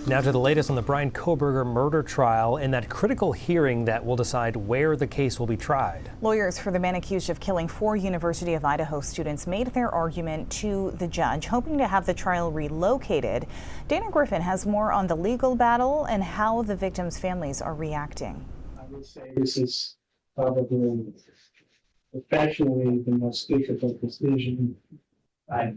Now to the latest on the Brian Kohberger murder trial and that critical hearing that will decide where the case will be tried. Lawyers for the man accused of killing 4 University of Idaho students made their argument to the judge, hoping to have the trial relocated. Dana Griffin has more on the legal battle and how the victims' families are reacting. I would say this is probably professionally the most difficult decision I've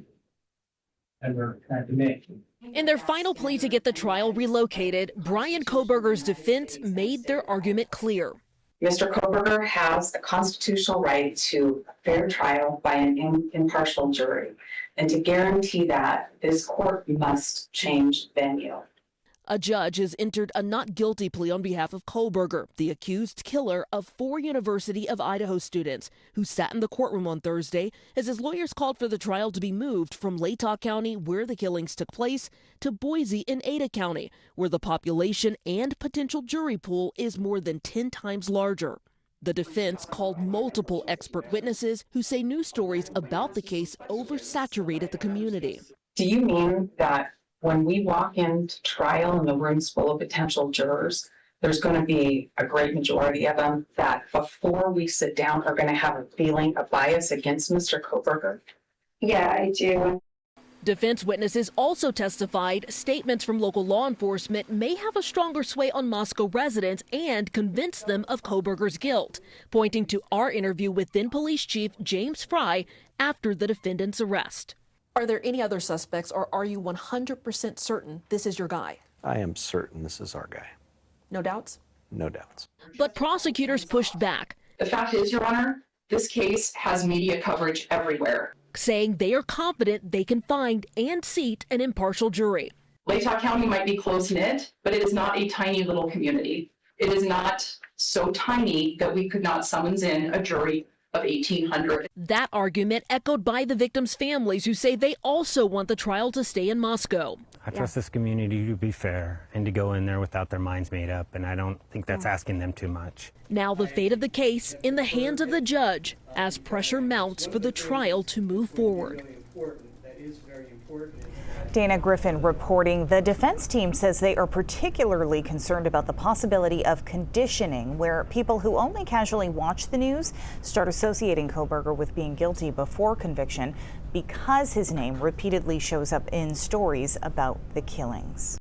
ever had to make. In their final plea to get the trial relocated, Brian Kohberger's defense made their argument clear. Mr. Kohberger has a constitutional right to a fair trial by an impartial jury. And to guarantee that, this court must change venue. A judge has entered a not guilty plea on behalf of Kohberger, the accused killer of 4 University of Idaho students, who sat in the courtroom on Thursday as his lawyers called for the trial to be moved from Latah County, where the killings took place, to Boise in Ada County, where the population and potential jury pool is more than 10 times larger. The defense called multiple expert witnesses who say news stories about the case oversaturated the community. Do you mean that when we walk into trial and the room's full of potential jurors, there's going to be a great majority of them that before we sit down are going to have a feeling of bias against Mr. Kohberger? Yeah, I do. Defense witnesses also testified statements from local law enforcement may have a stronger sway on Moscow residents and convince them of Kohberger's guilt, pointing to our interview with then Police Chief James Fry after the defendant's arrest. Are there any other suspects, or are you 100% certain this is your guy? I am certain this is our guy. No doubts? No doubts. But prosecutors pushed back. The fact is, Your Honor, this case has media coverage everywhere, Saying they are confident they can find and seat an impartial jury. Latah County might be close-knit, but it is not a tiny little community. It is not so tiny that we could not summons in a jury of 1,800. That argument echoed by the victims' families, who say they also want the trial to stay in Moscow. I trust this community to be fair and to go in there without their minds made up, and I don't think that's asking them too much. Now the fate of the case in the hands of the judge as pressure mounts for the trial to move forward. That is very important. Dana Griffin reporting. The defense team says they are particularly concerned about the possibility of conditioning, where people who only casually watch the news start associating Kohberger with being guilty before conviction because his name repeatedly shows up in stories about the killings.